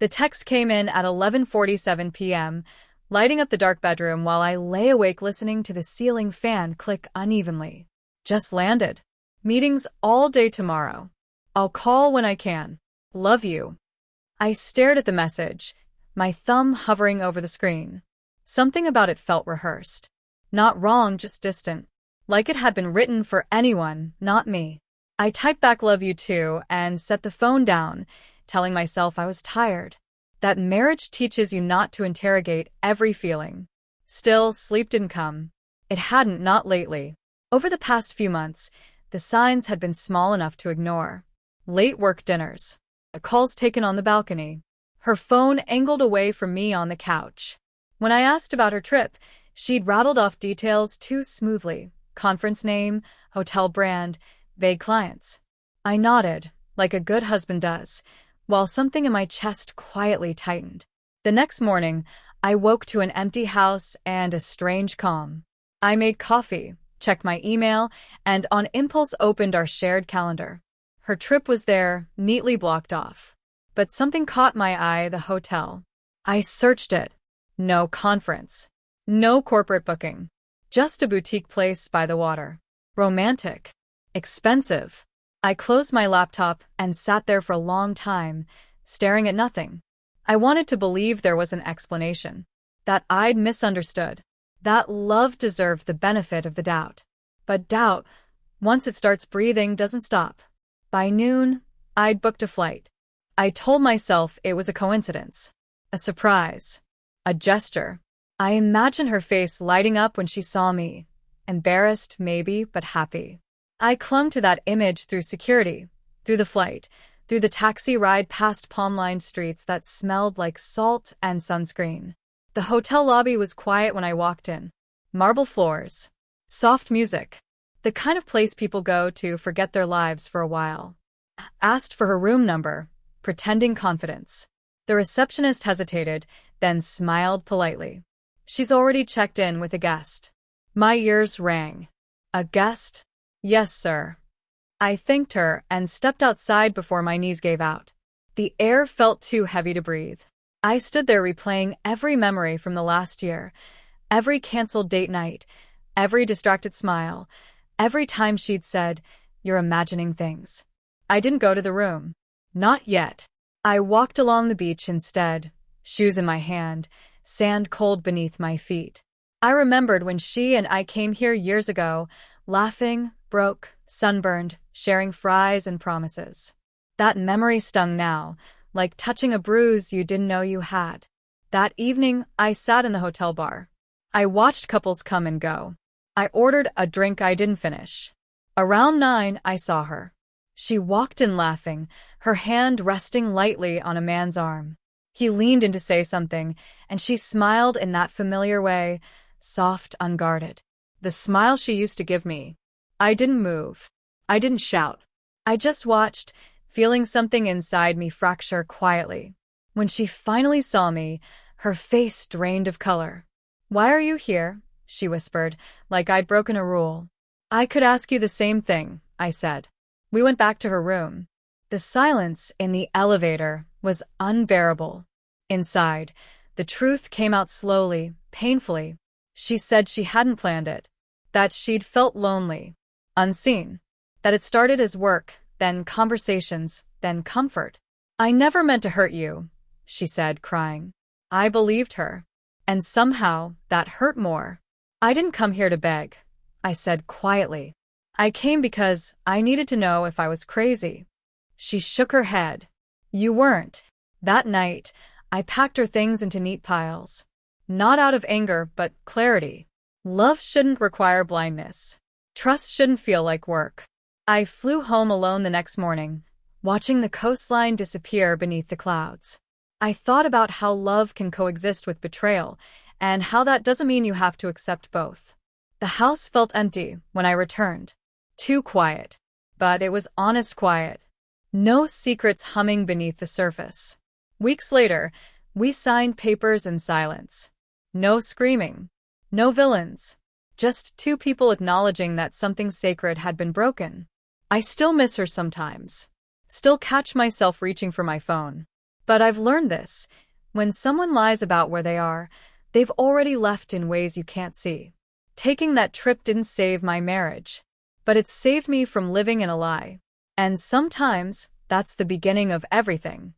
The text came in at 11:47 p.m., lighting up the dark bedroom while I lay awake listening to the ceiling fan click unevenly. Just landed. Meetings all day tomorrow. I'll call when I can. Love you. I stared at the message, my thumb hovering over the screen. Something about it felt rehearsed. Not wrong, just distant. Like it had been written for anyone, not me. I typed back love you too and set the phone down, telling myself I was tired. That marriage teaches you not to interrogate every feeling. Still, sleep didn't come. It hadn't, not lately. Over the past few months, the signs had been small enough to ignore. Late work dinners. Calls taken on the balcony. Her phone angled away from me on the couch. When I asked about her trip, she'd rattled off details too smoothly. Conference name, hotel brand, vague clients. I nodded, like a good husband does, while something in my chest quietly tightened. The next morning, I woke to an empty house and a strange calm. I made coffee, checked my email, and on impulse opened our shared calendar. Her trip was there, neatly blocked off. But something caught my eye, the hotel. I searched it. No conference. No corporate booking. Just a boutique place by the water. Romantic. Expensive. I closed my laptop and sat there for a long time, staring at nothing. I wanted to believe there was an explanation. That I'd misunderstood. That love deserved the benefit of the doubt. But doubt, once it starts breathing, doesn't stop. By noon, I'd booked a flight. I told myself it was a coincidence. A surprise. A gesture. I imagined her face lighting up when she saw me. Embarrassed, maybe, but happy. I clung to that image through security, through the flight, through the taxi ride past palm-lined streets that smelled like salt and sunscreen. The hotel lobby was quiet when I walked in. Marble floors. Soft music. The kind of place people go to forget their lives for a while. Asked for her room number, pretending confidence. The receptionist hesitated, then smiled politely. She's already checked in with a guest. My ears rang. A guest? Yes, sir. I thanked her and stepped outside before my knees gave out. The air felt too heavy to breathe. I stood there replaying every memory from the last year, every canceled date night, every distracted smile, every time she'd said, "You're imagining things." I didn't go to the room. Not yet. I walked along the beach instead, shoes in my hand, sand cold beneath my feet. I remembered when she and I came here years ago, laughing, broke, sunburned, sharing fries and promises. That memory stung now, like touching a bruise you didn't know you had. That evening, I sat in the hotel bar. I watched couples come and go. I ordered a drink I didn't finish. Around 9, I saw her. She walked in laughing, her hand resting lightly on a man's arm. He leaned in to say something, and she smiled in that familiar way, soft, unguarded. The smile she used to give me. I didn't move. I didn't shout. I just watched, feeling something inside me fracture quietly. When she finally saw me, her face drained of color. "Why are you here?" she whispered, like I'd broken a rule. "I could ask you the same thing," I said. We went back to her room. The silence in the elevator was unbearable. Inside, the truth came out slowly, painfully. She said she hadn't planned it. That she'd felt lonely, unseen. That it started as work, then conversations, then comfort. "I never meant to hurt you," she said, crying. I believed her. And somehow, that hurt more. "I didn't come here to beg," I said quietly. "I came because I needed to know if I was crazy." She shook her head. "You weren't." That night, I packed her things into neat piles. Not out of anger, but clarity. Love shouldn't require blindness. Trust shouldn't feel like work. I flew home alone the next morning, watching the coastline disappear beneath the clouds. I thought about how love can coexist with betrayal, and how that doesn't mean you have to accept both. The house felt empty when I returned. Too quiet. But it was honest quiet. No secrets humming beneath the surface. Weeks later, we signed papers in silence. No screaming. No villains. Just two people acknowledging that something sacred had been broken. I still miss her sometimes. Still catch myself reaching for my phone. But I've learned this. When someone lies about where they are, they've already left in ways you can't see. Taking that trip didn't save my marriage, but it saved me from living in a lie. And sometimes, that's the beginning of everything.